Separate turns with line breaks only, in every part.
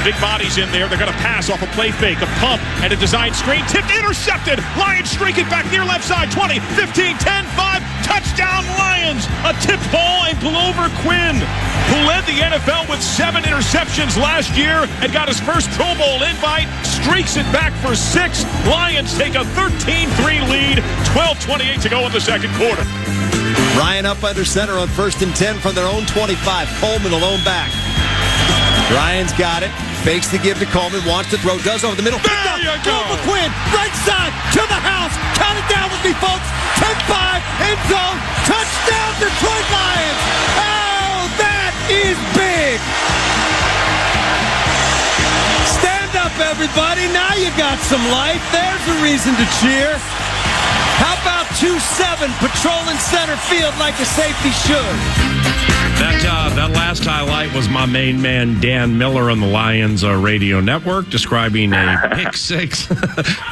Big bodies in there. They're going to pass off a play fake, a pump, and a design screen. Tipped, intercepted. Lions streak it back near left side. 20, 15, 10, 5. Touchdown Lions. A tipped ball, and Glover Quin, who led the NFL with 7 interceptions last year and got his first Pro Bowl invite, streaks it back for 6. Lions take a 13-3 lead. 12:28 to go in the second quarter.
Ryan up under center on 1st and 10 from their own 25. Coleman alone back. Ryan's got it. Fakes to give to Coleman. Wants to throw. Does over the middle.
There you go.
Glover Quin, right side to the house. Count it down with me, folks. 10-5. End zone. Touchdown, Detroit Lions. Oh, that is big. Stand up, everybody. Now you got some life. There's a reason to cheer. How about 2-7 patrolling center field like a safety should?
That last highlight was my main man, Dan Miller, on the Lions radio network, describing a pick six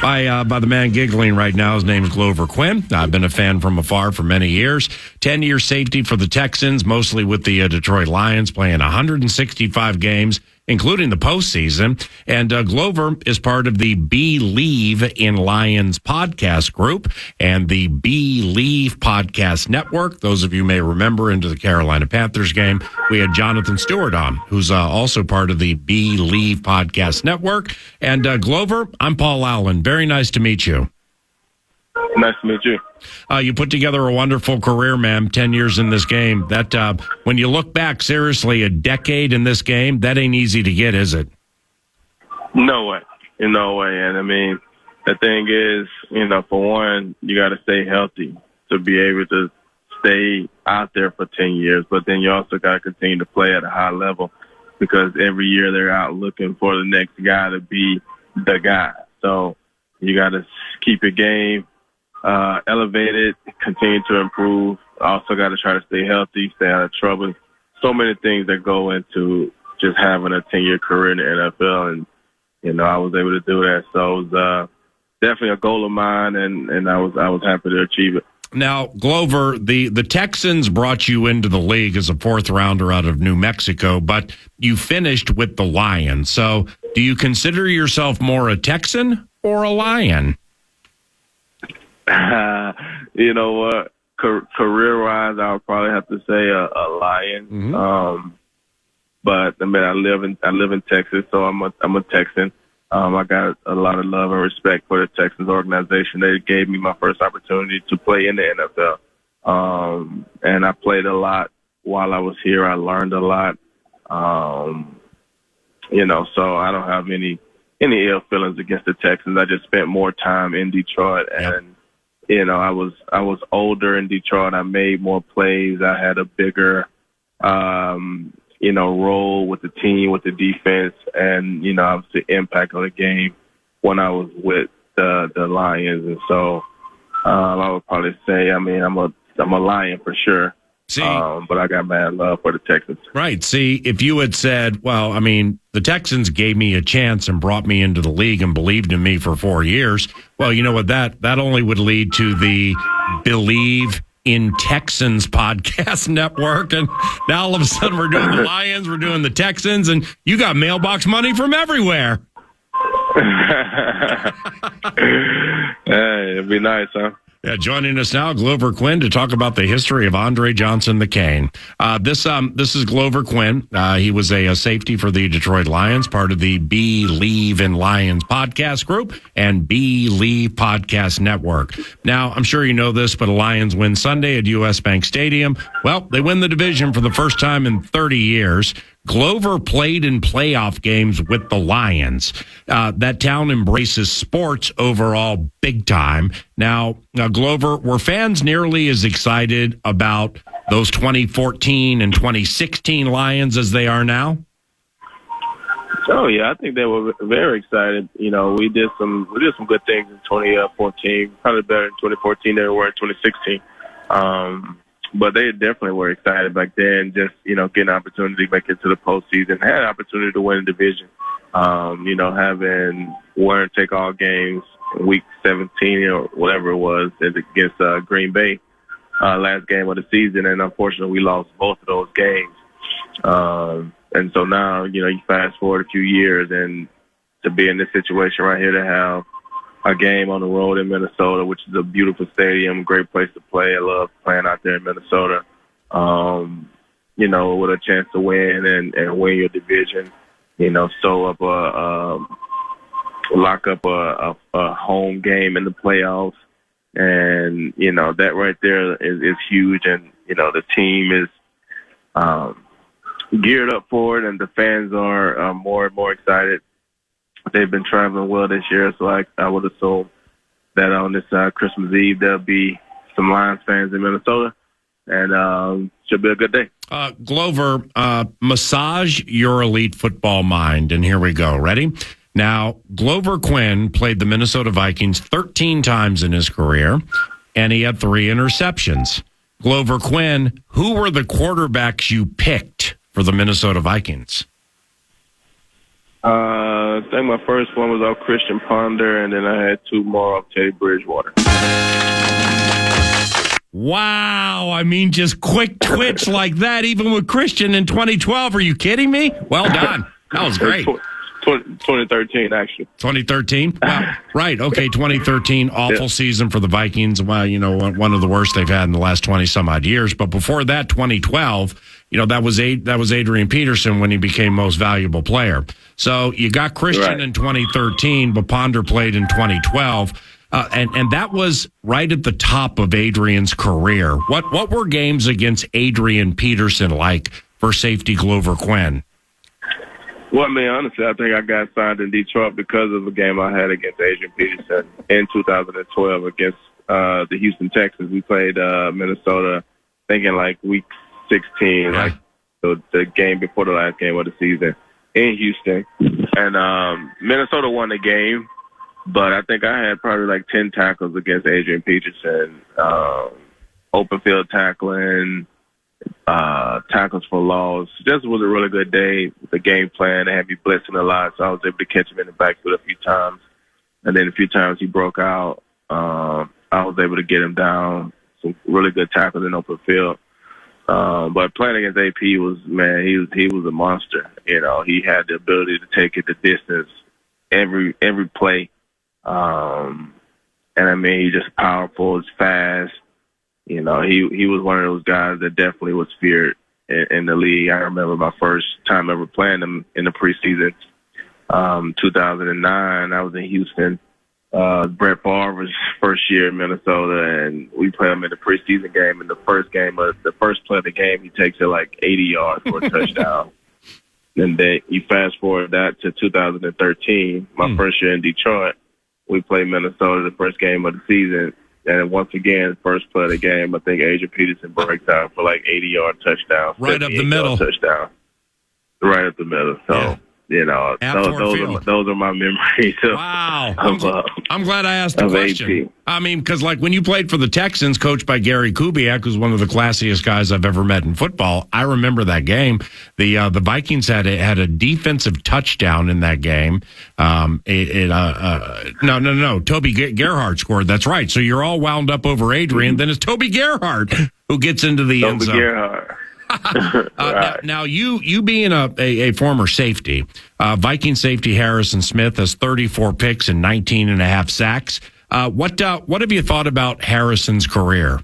by the man giggling right now. His name is Glover Quin. I've been a fan from afar for many years. 10-year safety for the Texans, mostly with the Detroit Lions, playing 165 games, including the postseason. And Glover is part of the Believe in Lions podcast group and the Believe podcast network. Those of you may remember into the Carolina Panthers game, we had Jonathan Stewart on, who's also part of the Believe podcast network. And Glover, I'm Paul Allen. Very nice to meet you.
Nice to meet you.
You put together a wonderful career, man. 10 years in this game. That when you look back, seriously, a decade in this game, that ain't easy to get, is it?
No way. In no way. And I mean, the thing is, for one, you got to stay healthy to be able to stay out there for 10 years. But then you also got to continue to play at a high level because every year they're out looking for the next guy to be the guy. So you got to keep your game elevated, continue to improve. Also got to try to stay healthy, stay out of trouble. So many things that go into just having a 10-year career in the NFL, and I was able to do that. So it was definitely a goal of mine, and I was happy to achieve it.
Now, Glover, the Texans brought you into the league as a 4th rounder out of New Mexico, but you finished with the Lions. So do you consider yourself more a Texan or a Lion?
You know what? Career-wise, I would probably have to say a Lion.
Mm-hmm.
But I mean, I live in Texas, so I'm a Texan. I got a lot of love and respect for the Texans organization. They gave me my first opportunity to play in the NFL, and I played a lot while I was here. I learned a lot. So I don't have any ill feelings against the Texans. I just spent more time in Detroit, and I was older in Detroit. I made more plays. I had a bigger, role with the team, with the defense, and, obviously impact on the game when I was with the Lions. And so I would probably say, I'm a Lion for sure.
See,
but I got mad love for the Texans.
Right. See, if you had said, the Texans gave me a chance and brought me into the league and believed in me for 4 years, well, you know what, that only would lead to the Believe in Texans podcast network. And now all of a sudden we're doing the Lions, we're doing the Texans, and you got mailbox money from everywhere.
Hey, it'd be nice, huh?
Yeah, joining us now, Glover Quin, to talk about the history of Andre Johnson McCain. This is Glover Quin. He was a safety for the Detroit Lions, part of the Believe in Lions podcast group and Believe Podcast Network. Now, I'm sure you know this, but the Lions win Sunday at U.S. Bank Stadium. Well, they win the division for the first time in 30 years. Glover played in playoff games with the Lions. That town embraces sports overall big time. Now, Glover, were fans nearly as excited about those 2014 and 2016 Lions as they are now?
Oh yeah, I think they were very excited. We did some good things in 2014, probably better in 2014 than they were in 2016. But they definitely were excited back then, just, getting an opportunity to make it to the postseason, had an opportunity to win the division, having winner take all games in week 17 or whatever it was against Green Bay, last game of the season. And unfortunately, we lost both of those games. And so now, you fast forward a few years and to be in this situation right here, to have a game on the road in Minnesota, which is a beautiful stadium, great place to play. I love playing out there in Minnesota. With a chance to win and win your division, lock up a home game in the playoffs. And, that right there is huge. And, the team is geared up for it, and the fans are more and more excited. They've been traveling well this year, so I would assume that on this Christmas Eve there'll be some Lions fans in Minnesota, and should be a good day.
Glover, massage your elite football mind, and here we go. Ready? Now, Glover Quin played the Minnesota Vikings 13 times in his career, and he had 3 interceptions. Glover Quin, who were the quarterbacks you picked for the Minnesota Vikings?
I think my first one was off Christian Ponder, and then I had 2 more off Teddy Bridgewater.
Wow. I mean, just quick twitch like that, even with Christian in 2012. Are you kidding me? Well done. That was great.
2013, actually.
2013? Well, right. Okay, 2013, awful season for the Vikings. Well, one of the worst they've had in the last 20-some-odd years. But before that, 2012, that was Adrian Peterson when he became most valuable player. So you got Christian in 2013, but Ponder played in 2012. And that was right at the top of Adrian's career. What were games against Adrian Peterson like for safety Glover Quin?
Well, honestly, I think I got signed in Detroit because of a game I had against Adrian Peterson in 2012 against the Houston Texans. We played Minnesota, thinking like week 16, like the game before the last game of the season in Houston. And Minnesota won the game, but I think I had probably like 10 tackles against Adrian Peterson, open field tackling, tackles for loss. Just was a really good day. The game plan, they had me blitzing a lot, so I was able to catch him in the backfield a few times. And then a few times he broke out, I was able to get him down. Some really good tackles in open field. But playing against AP he was a monster. He had the ability to take it the distance every play. And he's just powerful, he's fast. He was one of those guys that definitely was feared in the league. I remember my first time ever playing him in the preseason, 2009. I was in Houston. Brett Favre's first year in Minnesota, and we played him in the preseason game. In the first play of the game, he takes it like 80 yards for a touchdown. And then you fast forward that to 2013, my first year in Detroit. We played Minnesota the first game of the season. And once again, first play of the game, I think Adrian Peterson breaks down for like 80-yard touchdown.
Right up the middle.
Touchdown. Right up the middle. So, those are my memories.
Wow. I'm glad I asked the question.
AP.
Because like when you played for the Texans, coached by Gary Kubiak, who's one of the classiest guys I've ever met in football, I remember that game. The Vikings had a defensive touchdown in that game. No. Toby Gerhart scored. That's right. So you're all wound up over Adrian. Then it's Toby Gerhart who gets into the end zone.
Gerhart.
Right. Now, you being a former safety, Viking safety Harrison Smith has 34 picks and 19 and a half sacks. What have you thought about Harrison's career?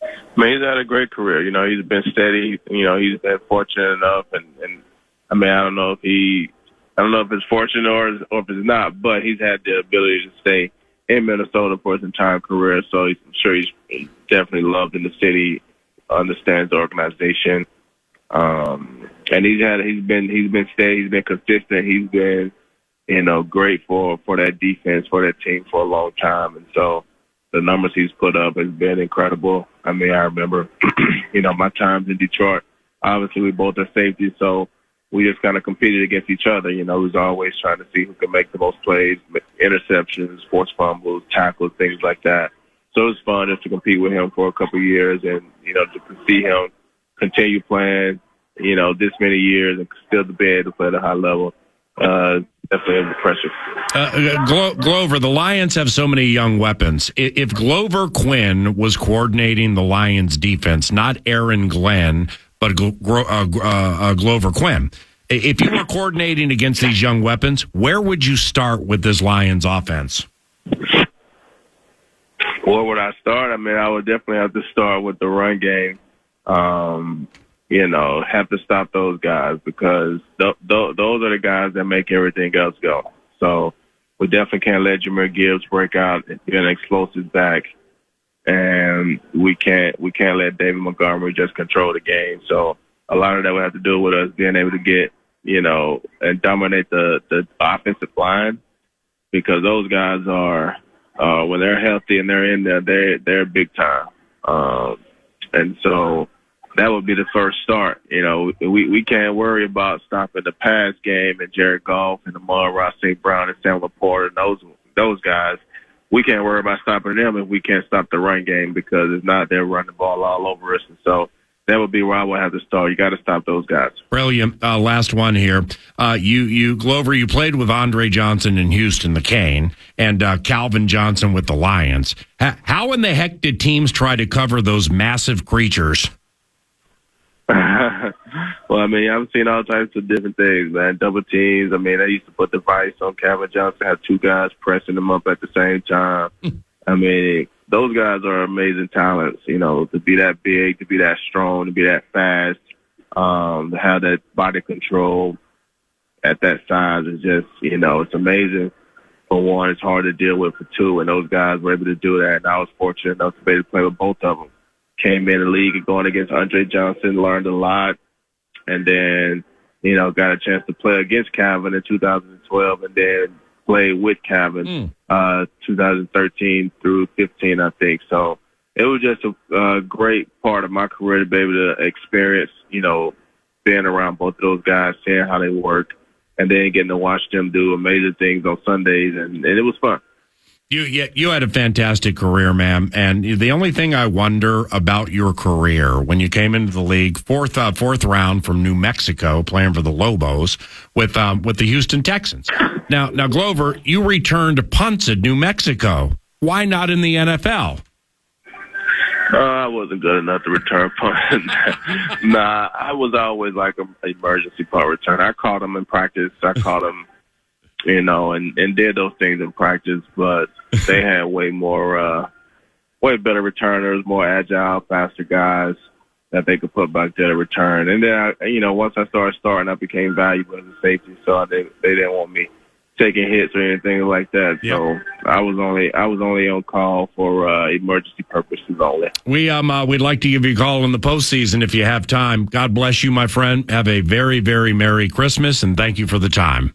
He's had a great career. He's been steady. He's been fortunate enough, and I don't know if it's fortunate or if it's not, but he's had the ability to stay in Minnesota for his entire career. So I'm sure he's definitely loved in the city. Understands the organization, and he's been steady. He's been consistent. He's been, great for that defense, for that team for a long time. And so the numbers he's put up has been incredible. I remember, my times in Detroit. Obviously, we both are safeties, so we just kind of competed against each other. We was always trying to see who could make the most plays, interceptions, forced fumbles, tackles, things like that. So it was fun just to compete with him for a couple of years and, to see him continue playing, this many years and still to be able to play at a high level. Definitely impressive.
Glover, the Lions have so many young weapons. If Glover Quin was coordinating the Lions defense, not Aaron Glenn, but Glover Quin. If you were coordinating against these young weapons, where would you start with this Lions offense?
Where would I start? I mean, I would definitely have to start with the run game. Have to stop those guys because those are the guys that make everything else go. So we definitely can't let Jahmyr Gibbs break out and get an explosive back. And we can't let David Montgomery just control the game. So a lot of that would have to do with us being able to get, and dominate the offensive line because those guys are, when they're healthy and they're in there, they're big time. And so that would be the first start. We can't worry about stopping the pass game and Jared Goff and Amon-Ra St. Brown and Sam Laporte and those guys. We can't worry about stopping them if we can't stop the run game because it's not they're running the ball all over us. And so that would be where I would have to start. You got to stop those guys. Brilliant.
Last one here. Glover, you played with Andre Johnson in Houston, the Cane, and Calvin Johnson with the Lions. How in the heck did teams try to cover those massive creatures?
Well, I mean, I've seen all types of different things, man. Double teams. I mean, they used to put the Vikes on Calvin Johnson, have two guys pressing them up at the same time. I mean, those guys are amazing talents, to be that big, to be that strong, to be that fast, to have that body control at that size is just, it's amazing. For one, it's hard to deal with. For two, and those guys were able to do that. And I was fortunate enough to be able to play with both of them. Came in the league and going against Andre Johnson, learned a lot, and then, got a chance to play against Calvin in 2012 and then played with Calvin 2013 through 15, I think. So it was just a great part of my career to be able to experience, being around both of those guys, seeing how they work, and then getting to watch them do amazing things on Sundays, and it was fun.
You had a fantastic career, man. And the only thing I wonder about your career when you came into the league, fourth round from New Mexico, playing for the Lobos with the Houston Texans. Now, Glover, you returned to punts at New Mexico. Why not in the NFL?
I wasn't good enough to return punt. Nah, I was always like an emergency punt returner. I caught them in practice. I caught them. And did those things in practice, but they had way better returners, more agile, faster guys that they could put back there to return. And then, once I started starting, I became valuable as a safety, so they didn't want me taking hits or anything like that. Yep. So I was only on call for emergency purposes only.
We'd like to give you a call in the postseason if you have time. God bless you, my friend. Have a very, very Merry Christmas, and thank you for the time.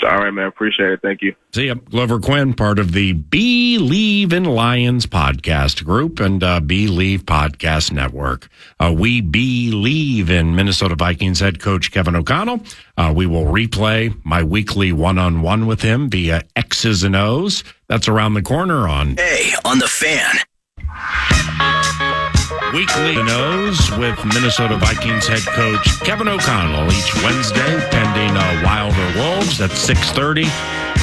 All right, man. Appreciate it. Thank you.
See ya. Glover Quin, part of the Believe in Lions podcast group and Believe Podcast Network. We believe in Minnesota Vikings head coach Kevin O'Connell. We will replay my weekly one-on-one with him via X's and O's. That's around the corner on
the Fan.
Weekly Nose with Minnesota Vikings head coach Kevin O'Connell each Wednesday, pending Wilder Wolves at 6:30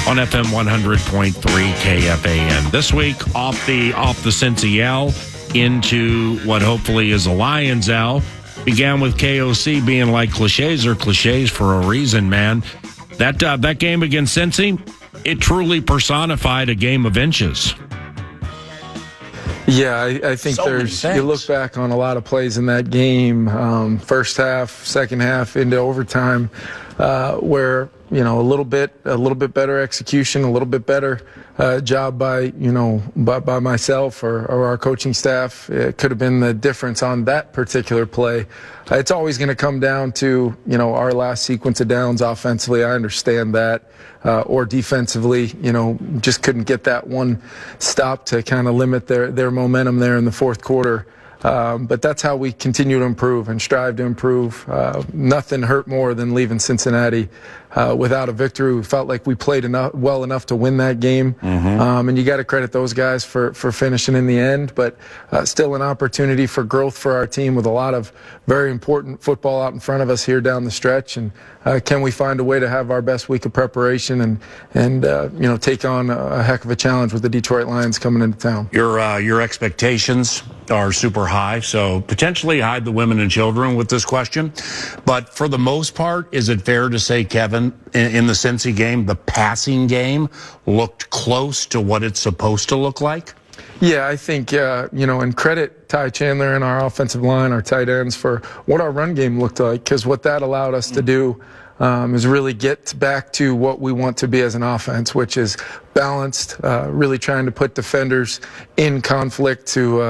on FM 100.3 KFAN. This week, off the Cincy L into what hopefully is a Lions L. Began with KOC being like cliches are cliches for a reason, man. That game against Cincy, it truly personified a game of inches.
Yeah, I think you look back on a lot of plays in that game, first half, second half, into overtime, where, a little bit better execution, a little bit better job by myself or our coaching staff. It could have been the difference on that particular play. It's always going to come down to, our last sequence of downs offensively. I understand that. Or defensively, just couldn't get that one stop to kind of limit their momentum there in the fourth quarter. But that's how we continue to improve and strive to improve. Nothing hurt more than leaving Cincinnati without a victory. We felt like we played well enough to win that game. And you got to credit those guys for finishing in the end, but still an opportunity for growth for our team with a lot of very important football out in front of us here down the stretch. And can we find a way to have our best week of preparation and take on a heck of a challenge with the Detroit Lions coming into town?
Your expectations are super high, so potentially hide the women and children with this question. But for the most part, is it fair to say, Kevin, in the Cincy game, the passing game looked close to what it's supposed to look like?
Yeah, I think, and credit Ty Chandler and our offensive line, our tight ends, for what our run game looked like, because what that allowed us to do is really get back to what we want to be as an offense, which is balanced, really trying to put defenders in conflict to,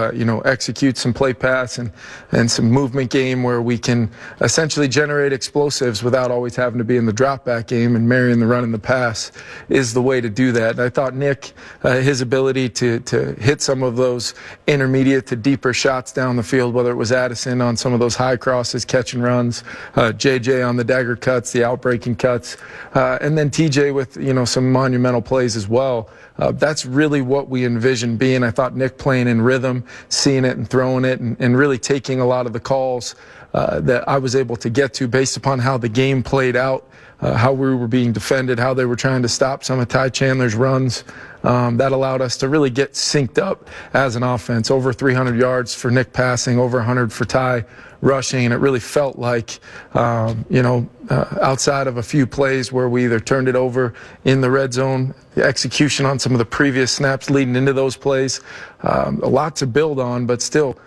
execute some play pass and some movement game where we can essentially generate explosives without always having to be in the drop back game, and marrying the run and the pass is the way to do that. And I thought Nick, his ability to hit some of those intermediate to deeper shots down the field, whether it was Addison on some of those high crosses, catch and runs, JJ on the dagger cuts, the outbreaking cuts, and then TJ with, some monumental plays as well. That's really what we envisioned being. I thought Nick playing in rhythm, seeing it and throwing it, and really taking a lot of the calls that I was able to get to based upon how the game played out, how we were being defended, how they were trying to stop some of Ty Chandler's runs. That allowed us to really get synced up as an offense. Over 300 yards for Nick passing, over 100 for Ty rushing, and it really felt like, outside of a few plays where we either turned it over in the red zone, the execution on some of the previous snaps leading into those plays, a lot to build on, but still,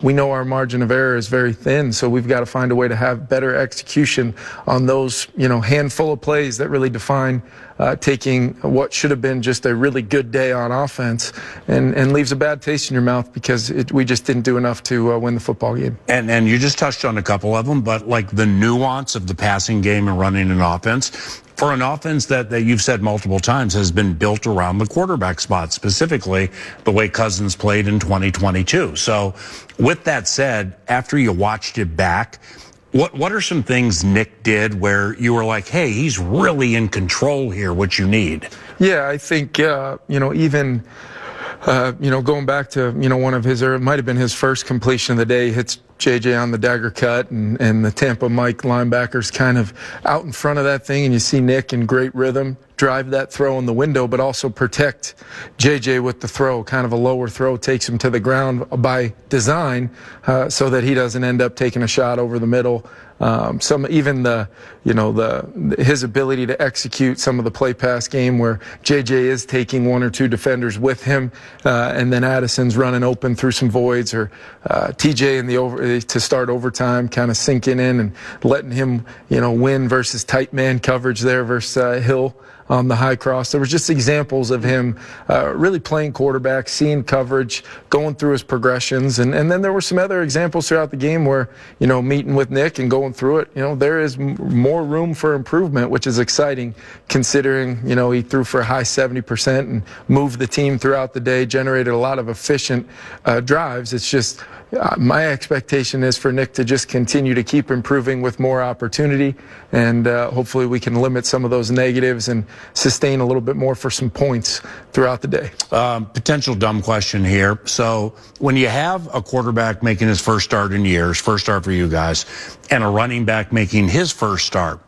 we know our margin of error is very thin, so we've got to find a way to have better execution on those, handful of plays that really define taking what should have been just a really good day on offense and leaves a bad taste in your mouth because we just didn't do enough to win the football game.
And you just touched on a couple of them, but like the nuance of the passing game and running an offense, for an offense that you've said multiple times has been built around the quarterback spot, specifically the way Cousins played in 2022. So with that said, after you watched it back, what are some things Nick did where you were like, hey, he's really in control here, what you need?
Yeah, I think, even going back to, one of his, or it might have been his first completion of the day, hits JJ on the dagger cut, and the Tampa Mike linebackers kind of out in front of that thing, and you see Nick in great rhythm drive that throw in the window, but also protect JJ with the throw, kind of a lower throw, takes him to the ground by design, so that he doesn't end up taking a shot over the middle. His ability to execute some of the play pass game where JJ is taking one or two defenders with him, and then Addison's running open through some voids, or TJ in to start overtime, kind of sinking in and letting him, win versus tight man coverage there versus Hill on the high cross. There was just examples of him really playing quarterback, seeing coverage, going through his progressions. And then there were some other examples throughout the game where, meeting with Nick and going through it, there is more room for improvement, which is exciting considering, he threw for a high 70% and moved the team throughout the day, generated a lot of efficient drives. It's just my expectation is for Nick to just continue to keep improving with more opportunity, and hopefully we can limit some of those negatives and sustain a little bit more for some points throughout the day.
Potential dumb question here. So when you have a quarterback making his first start in years, first start for you guys, and a running back making his first start,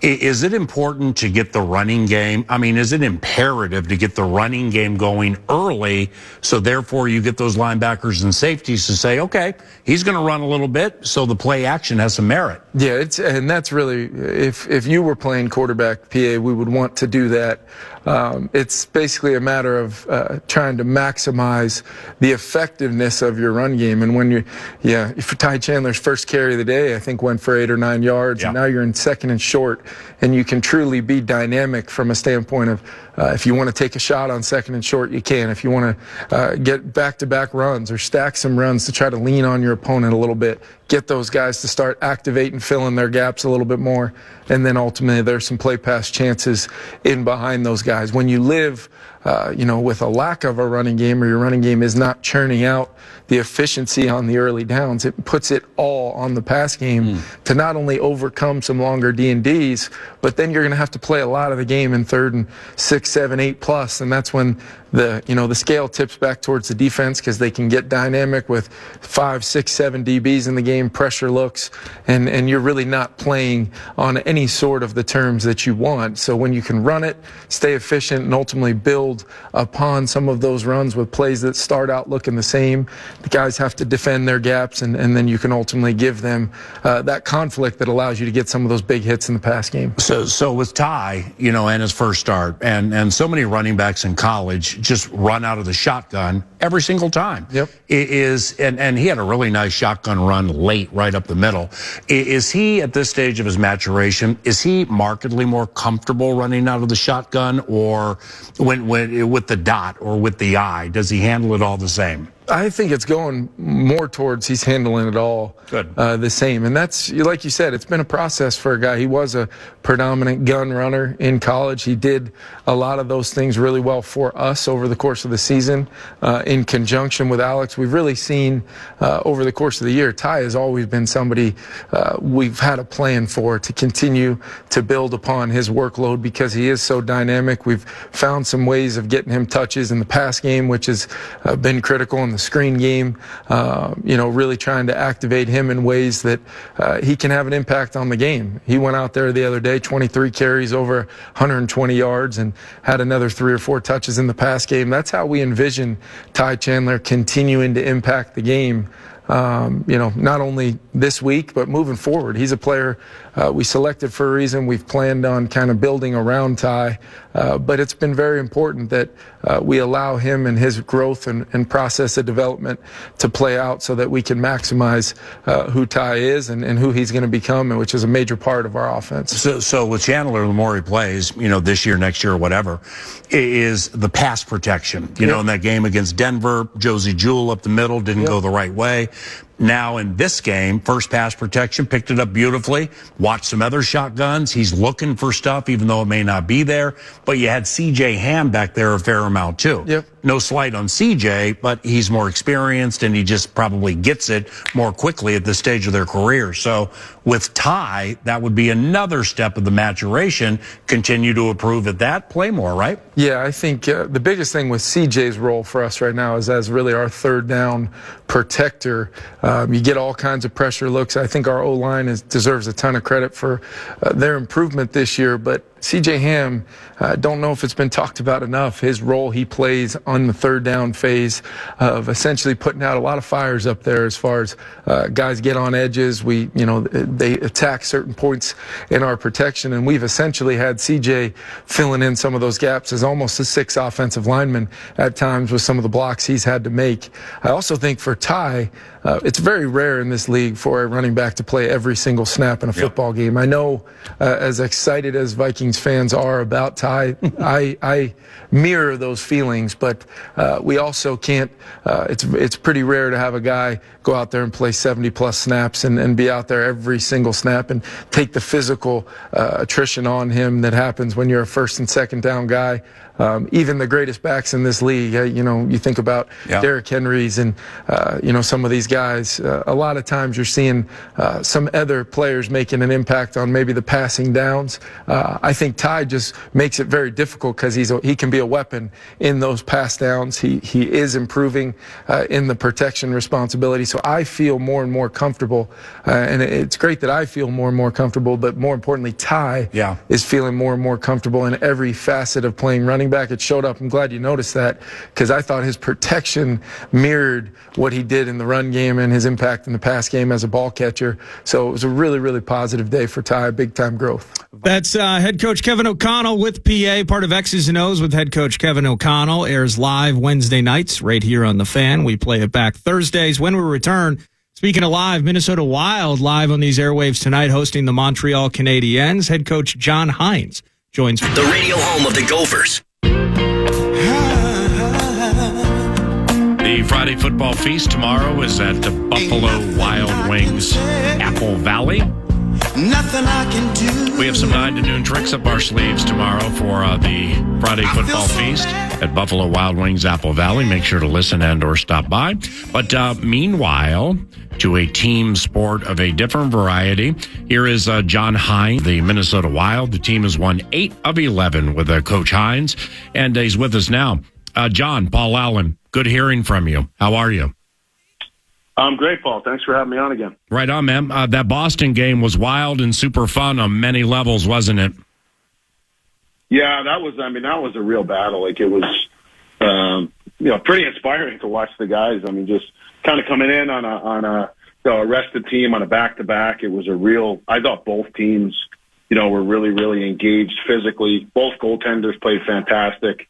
is it important to get the running game? I mean, is it imperative to get the running game going early so therefore you get those linebackers and safeties to say, okay, he's going to run a little bit so the play action has some merit?
Yeah, and that's really, if you were playing quarterback, PA, we would want to do that. It's basically a matter of trying to maximize the effectiveness of your run game. And when for Ty Chandler's first carry of the day, I think went for 8 or 9 yards, and now you're in second and short, and you can truly be dynamic from a standpoint of if you want to take a shot on second and short, you can. If you want to get back-to-back runs or stack some runs to try to lean on your opponent a little bit, get those guys to start activating, filling their gaps a little bit more, and then ultimately there's some play pass chances in behind those guys. When you live with a lack of a running game, or your running game is not churning out the efficiency on the early downs, it puts it all on the pass game to not only overcome some longer D&Ds, but then you're going to have to play a lot of the game in 3rd and 6, 7, 8 plus, and that's when the scale tips back towards the defense, because they can get dynamic with 5, 6, 7 DBs in the game, pressure looks, and you're really not playing on any sort of the terms that you want. So when you can run it, stay efficient, and ultimately build upon some of those runs with plays that start out looking the same, the guys have to defend their gaps, and then you can ultimately give them that conflict that allows you to get some of those big hits in the pass game.
So with Ty, and his first start, and so many running backs in college just run out of the shotgun every single time.
Yep.
And he had a really nice shotgun run late, right up the middle. Is he, at this stage of his maturation, is he markedly more comfortable running out of the shotgun, or when with the dot or with the eye? Does he handle it all the same?
I think it's going more towards he's handling it all the same. And that's, like you said, it's been a process for a guy. He was a predominant gun runner in college. He did a lot of those things really well for us over the course of the season in conjunction with Alex. We've really seen over the course of the year, Ty has always been somebody we've had a plan for to continue to build upon his workload, because he is so dynamic. We've found some ways of getting him touches in the pass game, which has been critical in the screen game, really trying to activate him in ways that he can have an impact on the game. He went out there the other day, 23 carries, over 120 yards, and had another 3 or 4 touches in the pass game. That's how we envision Ty Chandler continuing to impact the game. Not only this week, but moving forward. He's a player we selected for a reason. We've planned on kind of building around Ty, but it's been very important that we allow him and his growth and process of development to play out, so that we can maximize who Ty is and who he's going to become, which is a major part of our offense.
So with Chandler, the more he plays, this year, next year, whatever, is the pass protection. In that game against Denver, Josie Jewell up the middle didn't go the right way. Now in this game, first pass protection, picked it up beautifully. Watched some other shotguns. He's looking for stuff, even though it may not be there. But you had C.J. Ham back there a fair amount too.
Yep.
No slight on C.J., but he's more experienced, and he just probably gets it more quickly at this stage of their career. So with Ty, that would be another step of the maturation. Continue to improve at that, play more, right?
Yeah, I think the biggest thing with CJ's role for us right now is as really our third down protector. You get all kinds of pressure looks. I think our O-line deserves a ton of credit for their improvement this year, but C.J. Ham, don't know if it's been talked about enough, his role he plays on the third down phase of essentially putting out a lot of fires up there as far as guys get on edges. They attack certain points in our protection, and we've essentially had C.J. filling in some of those gaps as almost a 6 offensive lineman at times with some of the blocks he's had to make. I also think for Ty, it's very rare in this league for a running back to play every single snap in a football game. I know as excited as Vikings fans are about Ty, I mirror those feelings, but we also can't, it's pretty rare to have a guy go out there and play 70-plus snaps and be out there every single snap and take the physical attrition on him that happens when you're a first and second down guy. Even the greatest backs in this league, you think about Derrick Henry's and, some of these guys. A lot of times you're seeing some other players making an impact on maybe the passing downs. I think Ty just makes it very difficult because he can be a weapon in those pass downs. He is improving in the protection responsibility. So I feel more and more comfortable, and it's great that I feel more and more comfortable, but more importantly, Ty is feeling more and more comfortable in every facet of playing running back. It showed up. I'm glad you noticed that, because I thought his protection mirrored what he did in the run game and his impact in the pass game as a ball catcher. So it was a really, really positive day for Ty, big time growth.
That's head coach Kevin O'Connell with PA, part of X's and O's with head coach Kevin O'Connell. Airs live Wednesday nights right here on The Fan. We play it back Thursdays when we return. Speaking of live, Minnesota Wild live on these airwaves tonight, hosting the Montreal Canadiens. Head coach John Hynes joins
the radio home of the Gophers.
The Friday football feast tomorrow is at the Buffalo Wild Wings Apple Valley.
nothing I can do.
We have some 9 to noon tricks up our sleeves tomorrow for the Friday football feast at Buffalo Wild Wings, Apple Valley. Make sure to listen and or stop by. But meanwhile, to a team sport of a different variety, here is John Hynes, the Minnesota Wild. The team has won 8 of 11 with Coach Hynes, and he's with us now. John, Paul Allen, good hearing from you. How are you?
I'm great, Paul. Thanks for having me on again.
Right on, man. That Boston game was wild and super fun on many levels, wasn't it?
Yeah, that was a real battle. Like, it was, pretty inspiring to watch the guys. I mean, just kind of coming in on a rested team on a back-to-back. It was I thought both teams, were really, really engaged physically. Both goaltenders played fantastic.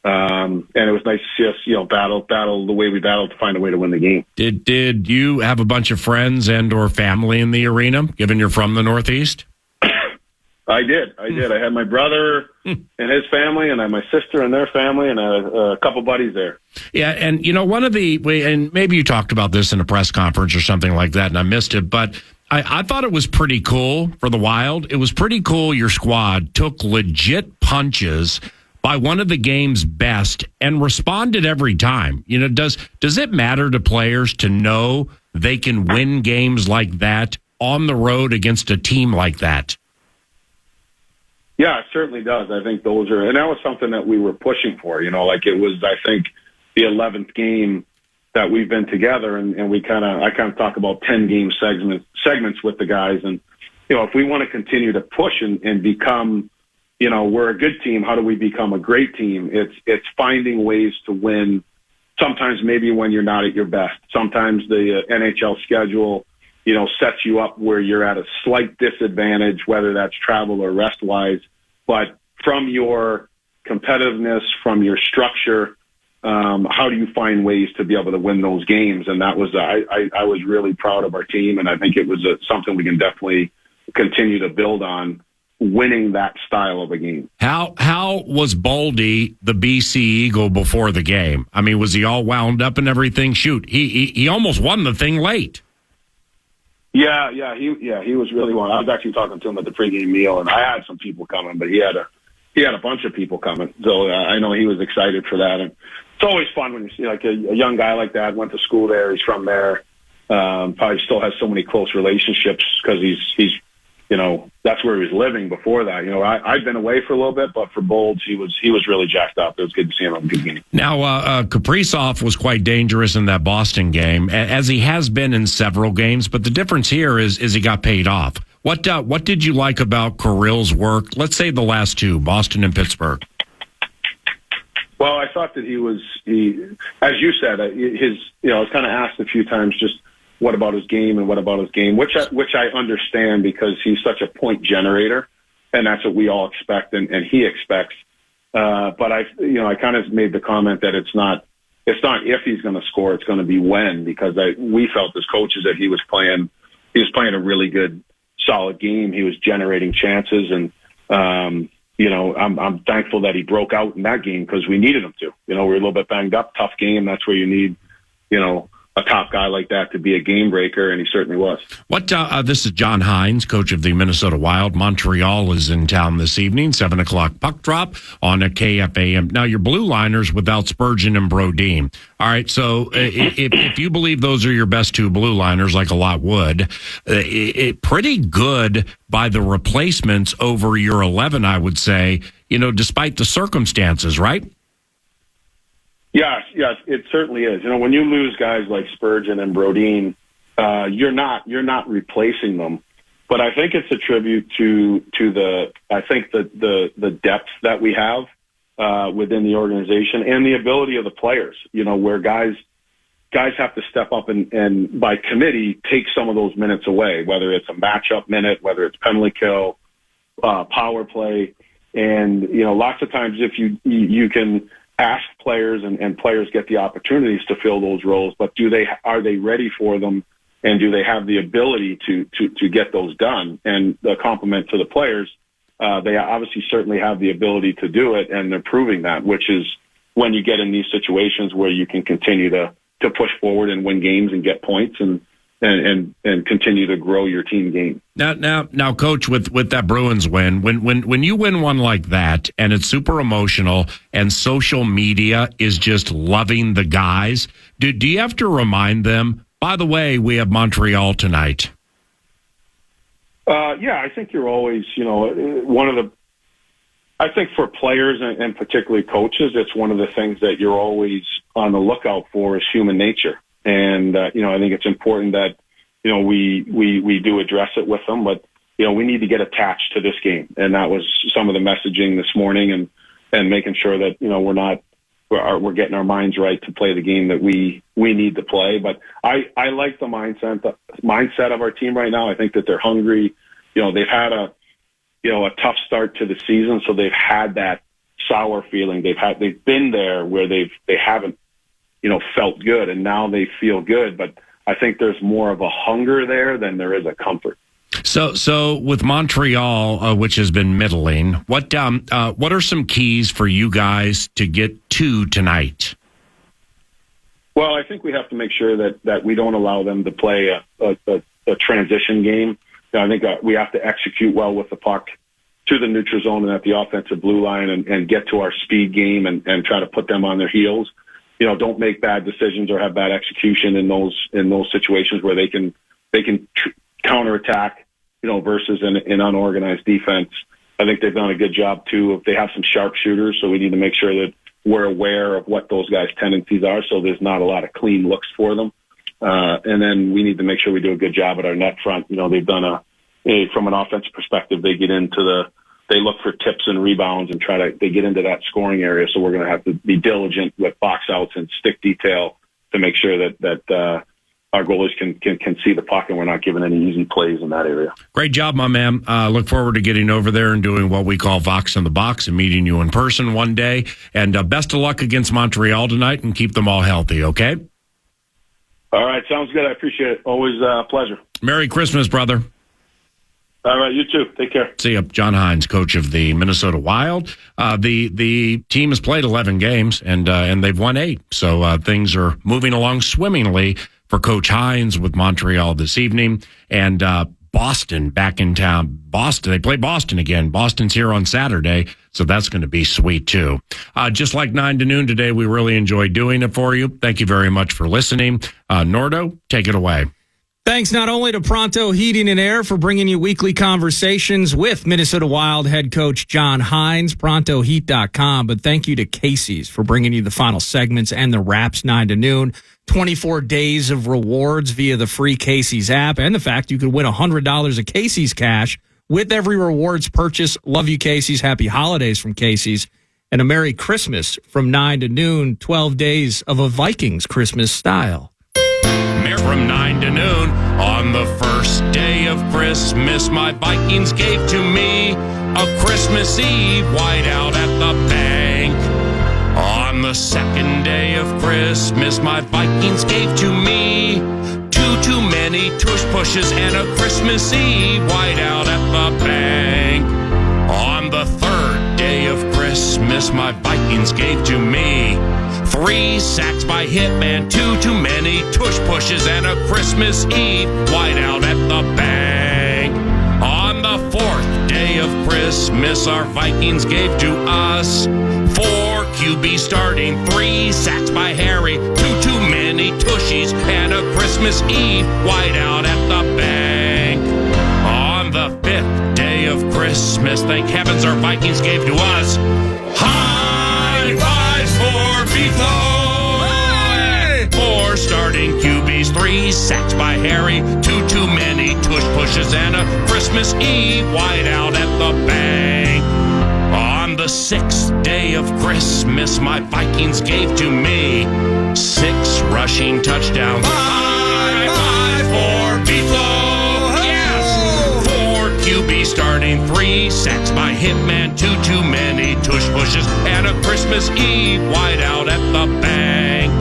And it was nice to see us, battle the way we battled to find a way to win the game.
Did you have a bunch of friends and or family in the arena, given you're from the Northeast?
I did. I had my brother and his family, and I had my sister and their family, and a couple buddies there.
Yeah, and and maybe you talked about this in a press conference or something like that, and I missed it, but I thought it was pretty cool for the Wild. It was pretty cool your squad took legit punches by one of the game's best and responded every time. Does it matter to players to know they can win games like that on the road against a team like that?
Yeah, it certainly does. I think and that was something that we were pushing for, it was, I think, the 11th game that we've been together, and I kind of talk about 10 game segments with the guys. And, if we want to continue to push and become, we're a good team, how do we become a great team? It's finding ways to win. Sometimes maybe when you're not at your best. Sometimes the NHL schedule, sets you up where you're at a slight disadvantage, whether that's travel or rest-wise. But from your competitiveness, from your structure, how do you find ways to be able to win those games? And that was, I was really proud of our team, and I think it was something we can definitely continue to build on, winning that style of a game.
How was Boldy the BC Eagle before the game? I mean, was he all wound up and everything? Shoot, he almost won the thing late.
Yeah, he was really well. I was actually talking to him at the pregame meal, and I had some people coming, but he had a bunch of people coming. So I know he was excited for that. And it's always fun when you see like a young guy like that, went to school there, he's from there, probably still has so many close relationships because he's that's where he was living before that. I'd been away for a little bit, but for Bolds, he was really jacked up. It was good to see him on the good game.
Now, Kaprizov was quite dangerous in that Boston game, as he has been in several games, but the difference here is he got paid off. What did you like about Kirill's work, let's say the last two, Boston and Pittsburgh?
Well, I thought that he, as you said, I was kind of asked a few times just, what about his game and what about his game, which I understand because he's such a point generator, and that's what we all expect and he expects. But I kind of made the comment that it's not if he's going to score, it's going to be when, because we felt as coaches that he was playing a really good, solid game. He was generating chances, and I'm thankful that he broke out in that game because we needed him to. We were a little bit banged up, tough game. That's where you need, a top guy like that to be a game breaker, and he certainly was. This is John Hynes, coach of the Minnesota Wild. Montreal is in town this evening, 7 o'clock puck drop on a KFAN. Now, your blue liners without Spurgeon and Brodin. All right, so if you believe those are your best two blue liners, like a lot would, pretty good by the replacements over your 11, I would say, despite the circumstances, right? Yes, it certainly is. When you lose guys like Spurgeon and Brodin, you're not replacing them. But I think it's a tribute to the depth that we have within the organization and the ability of the players. Where guys have to step up and by committee take some of those minutes away, whether it's a matchup minute, whether it's penalty kill, power play, and lots of times if you can ask players and players get the opportunities to fill those roles, but are they ready for them, and do they have the ability to get those done? And the compliment to the players, they obviously certainly have the ability to do it, and they're proving that, which is when you get in these situations where you can continue to push forward and win games and get points. And and continue to grow your team game.
Now, Coach, with that Bruins win, when you win one like that, and it's super emotional, and social media is just loving the guys, do you have to remind them? By the way, we have Montreal tonight.
Yeah, I think you're always, I think for players and particularly coaches, it's one of the things that you're always on the lookout for is human nature. And, I think it's important that, we do address it with them, but, we need to get attached to this game. And that was some of the messaging this morning and making sure that, we're getting our minds right to play the game that we need to play. But I like the mindset of our team right now. I think that they're hungry. They've had a tough start to the season, so they've had that sour feeling. They've been there where they haven't, felt good, and now they feel good. But I think there's more of a hunger there than there is a comfort.
So with Montreal, which has been middling, what are some keys for you guys to get to tonight?
Well, I think we have to make sure that we don't allow them to play a transition game. I think we have to execute well with the puck to the neutral zone and at the offensive blue line and get to our speed game and try to put them on their heels. Don't make bad decisions or have bad execution in those situations where they can counterattack, versus an unorganized defense. I think they've done a good job too. They have some sharpshooters, so we need to make sure that we're aware of what those guys' tendencies are, so there's not a lot of clean looks for them. And then we need to make sure we do a good job at our net front. They've done from an offensive perspective, they look for tips and rebounds and they get into that scoring area. So we're going to have to be diligent with box outs and stick detail to make sure that our goalies can see the puck and we're not giving any easy plays in that area.
Great job, my man. Look forward to getting over there and doing what we call Vikes in the Box and meeting you in person one day. And best of luck against Montreal tonight and keep them all healthy, okay?
All right, sounds good. I appreciate it. Always a pleasure.
Merry Christmas, brother.
All right, you too. Take care.
See you. John Hynes, coach of the Minnesota Wild. The team has played 11 games, and they've won 8. So things are moving along swimmingly for Coach Hynes with Montreal this evening. And Boston back in town. They play Boston again. Boston's here on Saturday, so that's going to be sweet, too. Just like 9 to noon today, we really enjoyed doing it for you. Thank you very much for listening. Nordo, take it away.
Thanks not only to Pronto Heating and Air for bringing you weekly conversations with Minnesota Wild head coach John Hynes, ProntoHeat.com, but thank you to Casey's for bringing you the final segments and the wraps 9 to noon. 24 days of rewards via the free Casey's app, and the fact you could win $100 of Casey's cash with every rewards purchase. Love you, Casey's. Happy holidays from Casey's. And a Merry Christmas from 9 to noon, 12 days of a Vikings Christmas style.
From 9 to noon on the first day of Christmas, my Vikings gave to me a Christmas Eve whiteout at the bank. On the second day of Christmas, my Vikings gave to me too many tush pushes and a Christmas Eve whiteout at the bank. On the third day of Christmas, my Vikings gave to me 3 sacks by Hitman, too many tush pushes, and a Christmas Eve whiteout at the bank. On the fourth day of Christmas, our Vikings gave to us 4 QB starting, 3 sacks by Harry, too many tushies, and a Christmas Eve whiteout at the bank. On the 5th day of Christmas, thank heavens our Vikings gave to us high fives for Beeflo. Hey! 4 starting QBs, 3 sacks by Harry, too many tush pushes, and a Christmas Eve whiteout at the bank. On the 6th day of Christmas, my Vikings gave to me 6 rushing touchdowns. High five for Beeflo. Yes! 4 QB starting, 3 sacks by Hitman, too many tush pushes, and a Christmas Eve whiteout at the bank.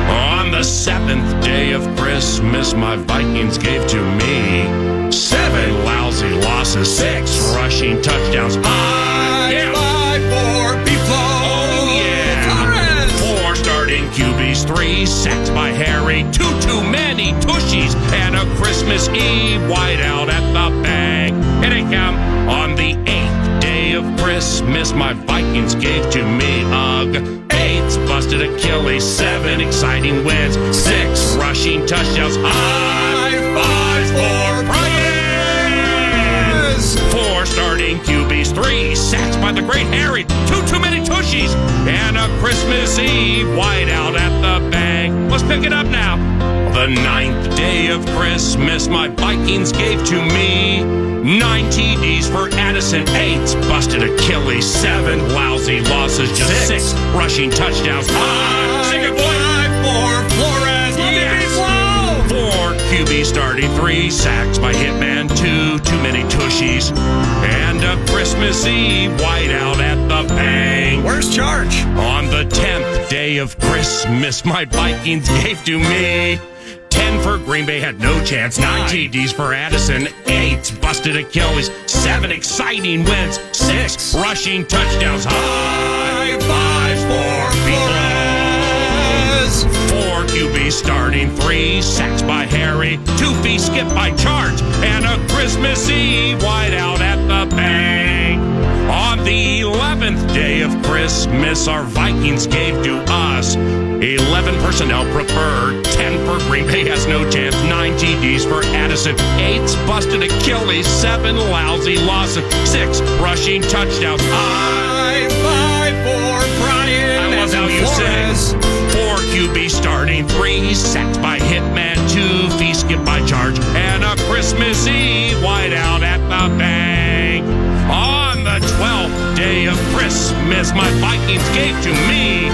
On the 7th day of Christmas, my Vikings gave to me 7 lousy losses, 6 rushing touchdowns. High five for Beeflo. Oh, yeah. 4 starting QBs, 3 sacks by Harry, too many tushies, and Christmas Eve, whiteout at the bank. Here they come. On the 8th day of Christmas, my Vikings gave to me. 8's busted Achilles, 7 exciting wins, 6 rushing touchdowns. High fives for Brian. 4 starting QBs, 3 sacks by the great Harry, 2 too many tushies, and a Christmas Eve whiteout at the bank. Let's pick it up now. The 9th day of Christmas, my Vikings gave to me. 9 TDs for Addison, 8's busted Achilles, 7 lousy losses, just 6 rushing touchdowns. 5, sing it, boy. 5 for Flores. Yes. 4 QB starting, 3 sacks by Hitman, 2 too many tushies, and a Christmas Eve whiteout at the bank.
Where's Charge?
On the 10th day of Christmas, my Vikings gave to me. 10 for Green Bay, had no chance. 9 TDs for Addison, 8 busted Achilles, 7 exciting wins, 6 rushing touchdowns. High fives for Flores. 4 QB starting, 3 sacks by Harry, 2 feet skipped by Charge, and a Christmas Eve whiteout at the bank. On the 11th day of Christmas, our Vikings gave to us. 11 personnel preferred, 10 for Green Bay has no chance, 9 TDs for Addison, 8's busted Achilles, 7 lousy losses, 6 rushing touchdowns. High five for Brian. I love how you sing. 4 QB starting, 3 sacks by Hitman, 2 feet skipped by Charge, and a Christmas Eve whiteout at the bank. On the 12th day of Christmas, my Vikings gave to me.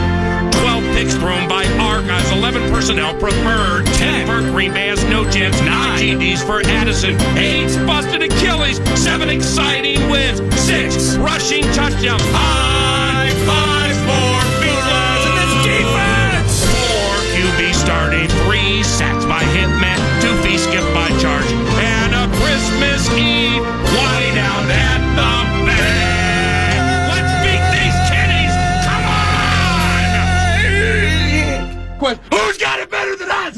12 picks thrown by our guys, 11 personnel preferred, 10 for Green Bay has no chance, 9 TDs for Addison, 8 busted Achilles, 7 exciting wins, 6 rushing touchdowns. High fives for Vikes in this defense. 4 QB starting, 3 sacks by Hitman, 2 feet skipped by Charge, and a Christmas Eve whiteout at the bank. Who's got it better than us?